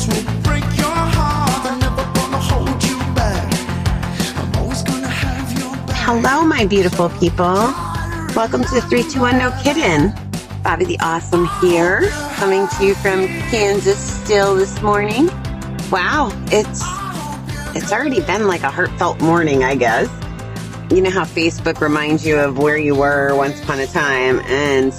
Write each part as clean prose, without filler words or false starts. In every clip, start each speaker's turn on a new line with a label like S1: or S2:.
S1: this will break your heart. I'm never gonna hold you back. I'm always gonna have your back.
S2: Hello, my beautiful people. Welcome to 321 No Kiddin'. Bobby the Awesome here, coming to you from Kansas still this morning. Wow, it's already been like a heartfelt morning, I guess. You know how Facebook reminds you of where you were once upon a time, and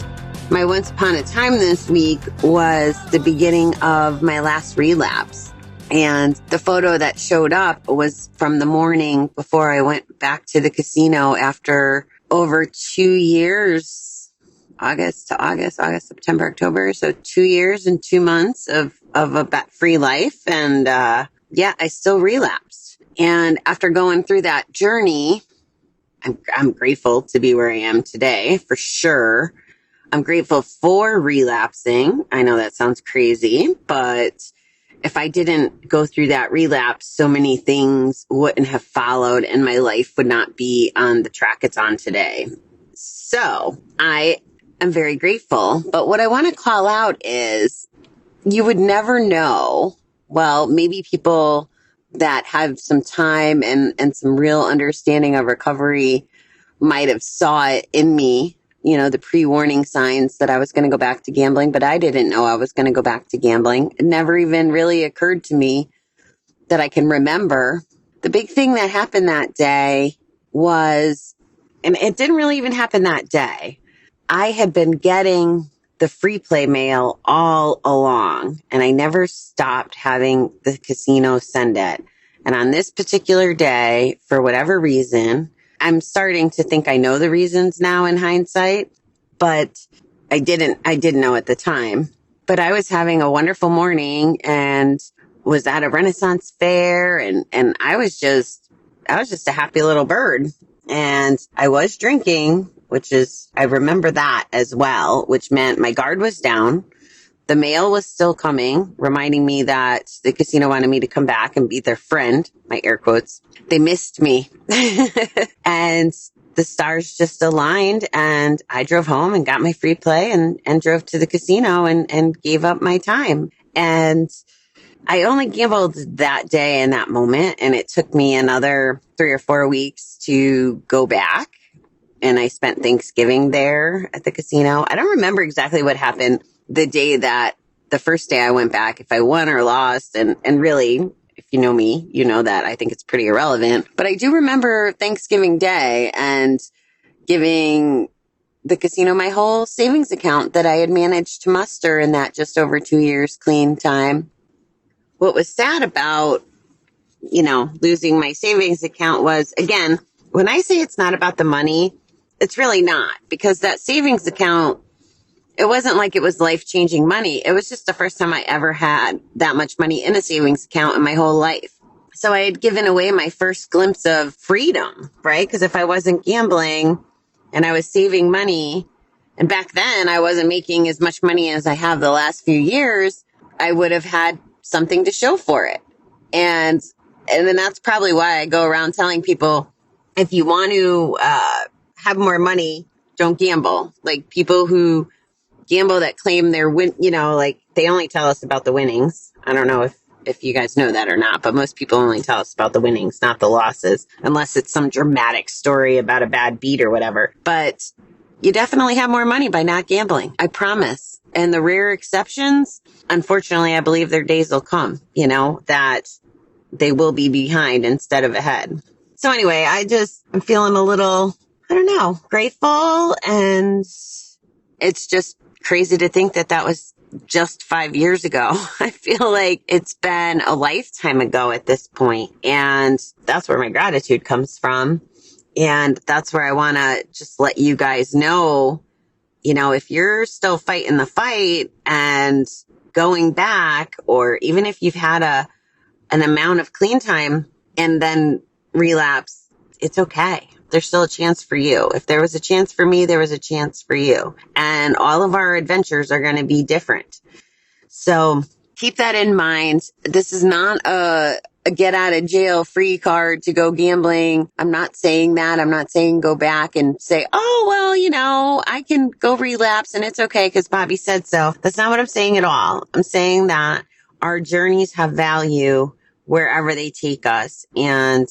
S2: my once upon a time this week was the beginning of my last relapse. And the photo that showed up was from the morning before I went back to the casino after over 2 years. August, September, October. So 2 years and 2 months of a bet-free life. And, I still relapsed. And after going through that journey, I'm grateful to be where I am today, for sure. I'm grateful for relapsing. I know that sounds crazy, but if I didn't go through that relapse, so many things wouldn't have followed and my life would not be on the track it's on today. So I'm very grateful, but what I want to call out is you would never know. Well, maybe people that have some time and some real understanding of recovery might have saw it in me, you know, the pre-warning signs that I was going to go back to gambling, but I didn't know I was going to go back to gambling. It never even really occurred to me that I can remember. The big thing that happened that day was, and it didn't really even happen that day. I had been getting the free play mail all along, and I never stopped having the casino send it. And on this particular day, for whatever reason, I'm starting to think I know the reasons now in hindsight, but I didn't know at the time. But I was having a wonderful morning and was at a Renaissance fair, and I was just a happy little bird. And I was drinking, I remember that as well, which meant my guard was down. The mail was still coming, reminding me that the casino wanted me to come back and be their friend, my air quotes. They missed me. And the stars just aligned, and I drove home and got my free play and drove to the casino and gave up my time. And I only gambled that day and that moment, and it took me another 3 or 4 weeks to go back. And I spent Thanksgiving there at the casino. I don't remember exactly what happened the first day I went back, if I won or lost. And really, if you know me, you know that I think it's pretty irrelevant. But I do remember Thanksgiving Day and giving the casino my whole savings account that I had managed to muster in that just over 2 years clean time. What was sad about, losing my savings account was, again, when I say it's not about the money, it's really not, because that savings account, it wasn't like it was life-changing money. It was just the first time I ever had that much money in a savings account in my whole life. So I had given away my first glimpse of freedom, right? Because if I wasn't gambling and I was saving money, and back then I wasn't making as much money as I have the last few years, I would have had something to show for it. And then that's probably why I go around telling people, if you want to have more money, don't gamble. Like, people who gamble that claim they're they only tell us about the winnings. I don't know if you guys know that or not, but most people only tell us about the winnings, not the losses, unless it's some dramatic story about a bad beat or whatever. But you definitely have more money by not gambling. I promise. And the rare exceptions, unfortunately, I believe their days will come, that they will be behind instead of ahead. So anyway, I'm feeling a little, grateful. And it's just crazy to think that was just 5 years ago. I feel like it's been a lifetime ago at this point. And that's where my gratitude comes from. And that's where I want to just let you guys know, if you're still fighting the fight and going back, or even if you've had an amount of clean time and then relapse, it's okay. There's still a chance for you. If there was a chance for me, there was a chance for you. And all of our adventures are going to be different. So keep that in mind. This is not a get out of jail free card to go gambling. I'm not saying that. I'm not saying go back and say, oh, well, I can go relapse and it's okay because Bobby said so. That's not what I'm saying at all. I'm saying that Our journeys have value wherever they take us, and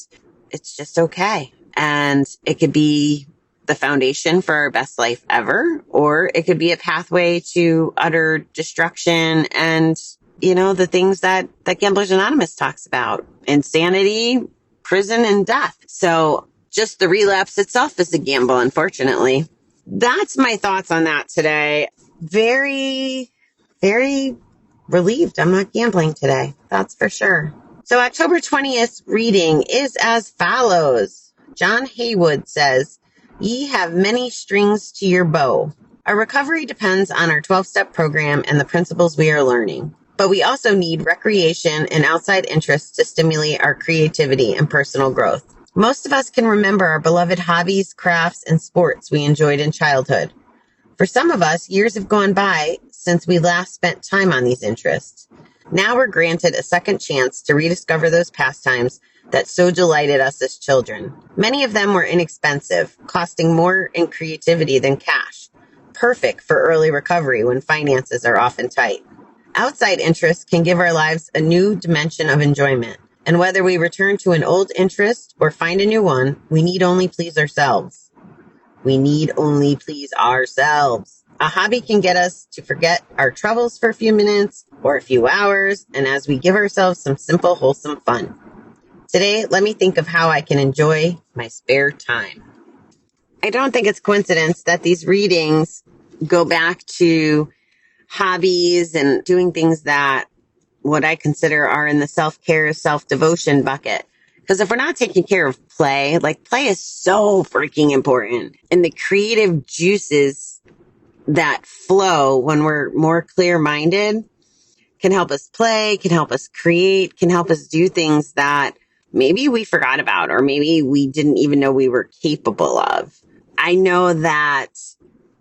S2: it's just okay. And it could be the foundation for our best life ever, or it could be a pathway to utter destruction and, the things that Gamblers Anonymous talks about: insanity, prison, and death. So just the relapse itself is a gamble, unfortunately. That's my thoughts on that today. Very, very relieved I'm not gambling today. That's for sure. So October 20th reading is as follows. John Haywood says, "Ye have many strings to your bow." Our recovery depends on our 12-step program and the principles we are learning. But we also need recreation and outside interests to stimulate our creativity and personal growth. Most of us can remember our beloved hobbies, crafts, and sports we enjoyed in childhood. For some of us, years have gone by since we last spent time on these interests. Now we're granted a second chance to rediscover those pastimes that so delighted us as children. Many of them were inexpensive, costing more in creativity than cash. Perfect for early recovery when finances are often tight. Outside interests can give our lives a new dimension of enjoyment. And whether we return to an old interest or find a new one, we need only please ourselves. We need only please ourselves. A hobby can get us to forget our troubles for a few minutes or a few hours, and as we give ourselves some simple, wholesome fun. Today, let me think of how I can enjoy my spare time. I don't think it's coincidence that these readings go back to hobbies and doing things that what I consider are in the self-care, self-devotion bucket. Because if we're not taking care of play, play is so freaking important. And the creative juices that flow when we're more clear-minded can help us play, can help us create, can help us do things that maybe we forgot about or maybe we didn't even know we were capable of. I know that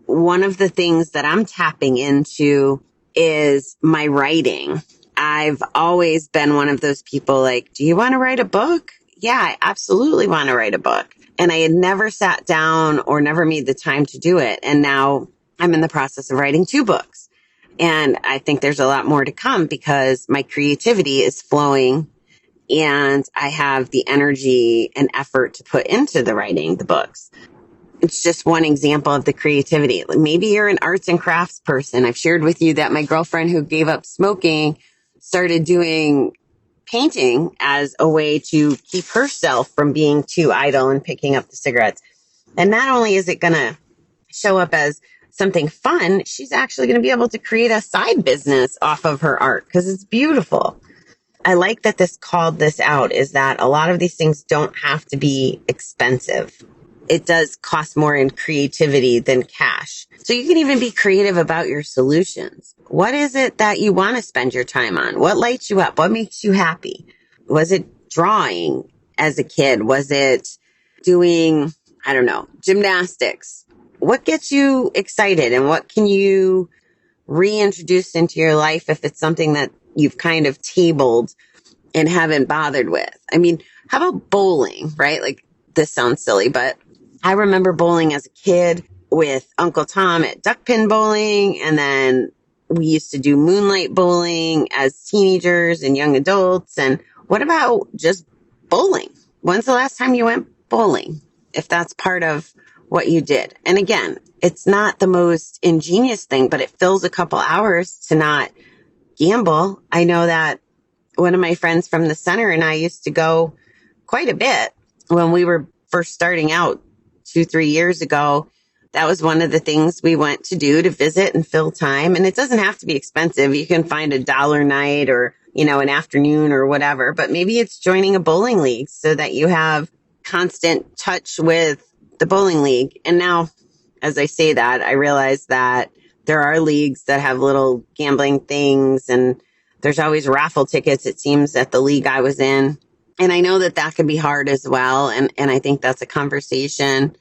S2: one of the things that I'm tapping into is my writing. I've always been one of those people do you want to write a book? Yeah, I absolutely want to write a book. And I had never sat down or never made the time to do it. And now I'm in the process of writing 2 books. And I think there's a lot more to come because my creativity is flowing and I have the energy and effort to put into the writing, the books. It's just one example of the creativity. Maybe you're an arts and crafts person. I've shared with you that my girlfriend who gave up smoking started doing painting as a way to keep herself from being too idle and picking up the cigarettes. And not only is it going to show up as something fun, she's actually going to be able to create a side business off of her art because it's beautiful. I like that this called this out, is that a lot of these things don't have to be expensive. It does cost more in creativity than cash. So you can even be creative about your solutions. What is it that you want to spend your time on? What lights you up? What makes you happy? Was it drawing as a kid? Was it doing, gymnastics? What gets you excited and what can you reintroduce into your life if it's something that you've kind of tabled and haven't bothered with? How about bowling, right? This sounds silly, but I remember bowling as a kid with Uncle Tom at duck pin bowling. And then we used to do moonlight bowling as teenagers and young adults. And what about just bowling? When's the last time you went bowling? If that's part of what you did. And again, it's not the most ingenious thing, but it fills a couple hours to not gamble. I know that one of my friends from the center and I used to go quite a bit when we were first starting out 2-3 years ago. That was one of the things we went to do to visit and fill time. And it doesn't have to be expensive. You can find $1 night or, an afternoon or whatever, but maybe it's joining a bowling league so that you have constant touch with the bowling league. And now, as I say that, I realize that there are leagues that have little gambling things and there's always raffle tickets, it seems, at the league I was in. And I know that can be hard as well. And I think that's a conversation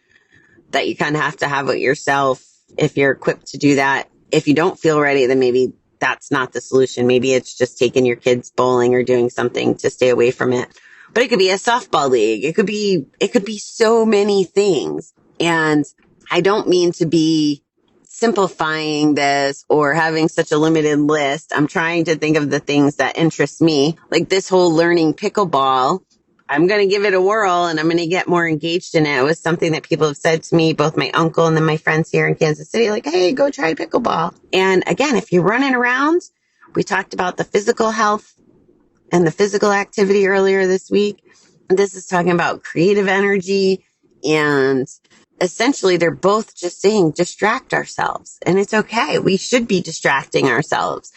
S2: that you kind of have to have with yourself if you're equipped to do that. If you don't feel ready, then maybe that's not the solution. Maybe it's just taking your kids bowling or doing something to stay away from it. But it could be a softball league. It could be so many things. And I don't mean to be simplifying this or having such a limited list. I'm trying to think of the things that interest me, like this whole learning pickleball. I'm going to give it a whirl and I'm going to get more engaged in it. It was something that people have said to me, both my uncle and then my friends here in Kansas City, like, hey, go try pickleball. And again, if you're running around, we talked about the physical health and the physical activity earlier this week. This is talking about creative energy, and essentially they're both just saying distract ourselves. And it's okay. We should be distracting ourselves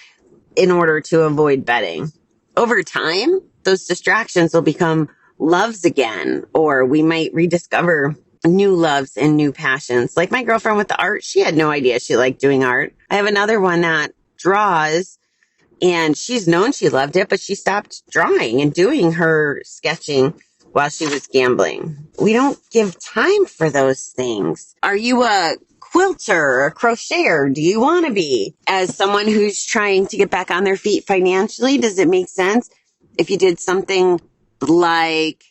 S2: in order to avoid betting. Over time, those distractions will become loves again, or we might rediscover new loves and new passions. Like my girlfriend with the art, she had no idea she liked doing art. I have another one that draws, and she's known she loved it, but she stopped drawing and doing her sketching while she was gambling. We don't give time for those things. Are you a quilter or crocheter? Do you want to be? As someone who's trying to get back on their feet financially, does it make sense if you did something like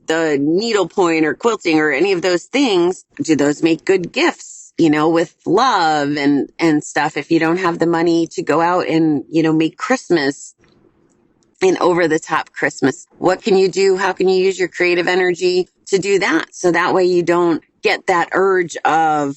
S2: the needlepoint or quilting or any of those things? Do those make good gifts, with love and stuff? If you don't have the money to go out and, make Christmas an over the top Christmas, what can you do? How can you use your creative energy to do that? So that way you don't get that urge of,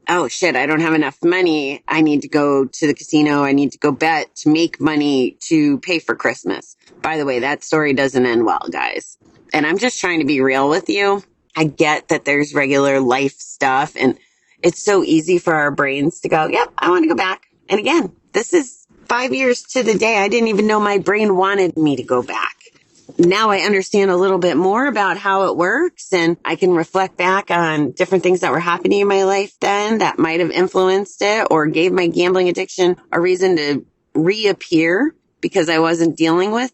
S2: oh shit, I don't have enough money. I need to go to the casino. I need to go bet to make money to pay for Christmas. By the way, that story doesn't end well, guys. And I'm just trying to be real with you. I get that there's regular life stuff, and it's so easy for our brains to go, yep, I want to go back. And again, this is 5 years to the day. I didn't even know my brain wanted me to go back. Now I understand a little bit more about how it works, and I can reflect back on different things that were happening in my life then that might have influenced it or gave my gambling addiction a reason to reappear because I wasn't dealing with,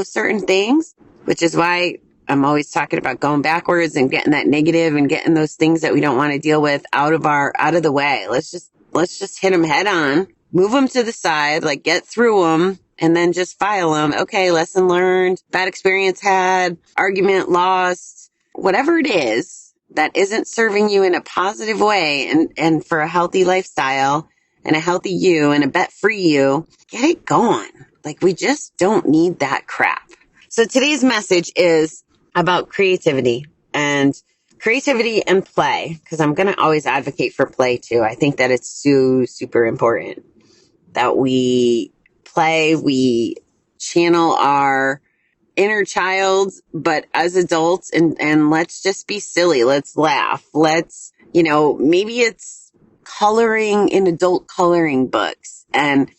S2: certain things, which is why I'm always talking about going backwards and getting that negative and getting those things that we don't want to deal with out of the way. Let's just hit them head on, move them to the side, like get through them, and then just file them. Okay, lesson learned, bad experience had, argument lost, whatever it is that isn't serving you in a positive way and for a healthy lifestyle and a healthy you and a bet-free you, get it going. Like, we just don't need that crap. So today's message is about creativity and play, because I'm going to always advocate for play too. I think that it's so super important that we play, we channel our inner child, but as adults, and let's just be silly. Let's laugh. Let's, maybe it's coloring in adult coloring books and,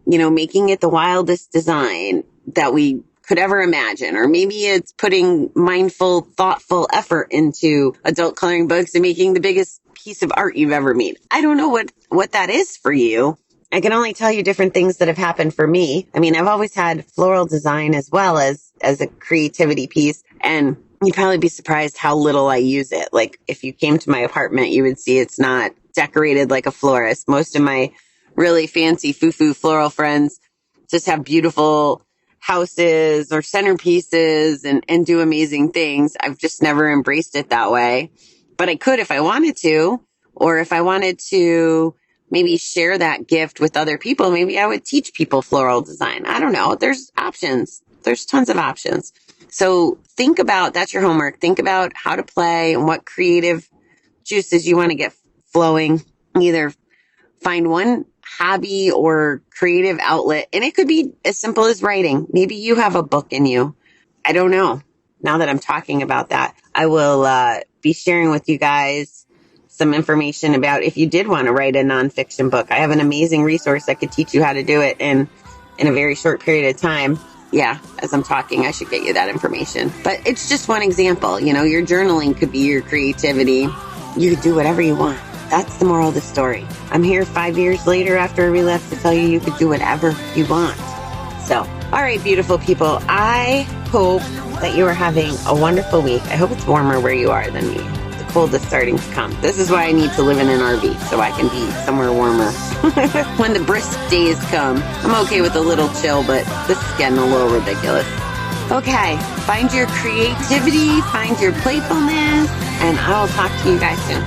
S2: making it the wildest design that we could ever imagine. Or maybe it's putting mindful, thoughtful effort into adult coloring books and making the biggest piece of art you've ever made. I don't know what that is for you. I can only tell you different things that have happened for me. I mean, I've always had floral design as well as a creativity piece, and you'd probably be surprised how little I use it. Like, if you came to my apartment, you would see it's not decorated like a florist. Most of my really fancy foo-foo floral friends just have beautiful houses or centerpieces and do amazing things. I've just never embraced it that way. But I could if I wanted to, or if I wanted to maybe share that gift with other people, maybe I would teach people floral design. I don't know. There's options. There's tons of options. So think about, that's your homework. Think about how to play and what creative juices you want to get flowing. Either find one hobby or creative outlet, and it could be as simple as writing. Maybe you have a book in you. I don't know. Now that I'm talking about that, I will be sharing with you guys some information about if you did want to write a nonfiction book. I have an amazing resource that could teach you how to do it in a very short period of time. Yeah, as I'm talking, I should get you that information. But it's just one example. Your journaling could be your creativity. You could do whatever you want. That's the moral of the story. I'm here 5 years later after a relapse to tell you could do whatever you want. So, all right, beautiful people. I hope that you are having a wonderful week. I hope it's warmer where you are than me. The cold is starting to come. This is why I need to live in an RV, so I can be somewhere warmer. When the brisk days come, I'm okay with a little chill, but this is getting a little ridiculous. Okay, find your creativity, find your playfulness, and I'll talk to you guys soon.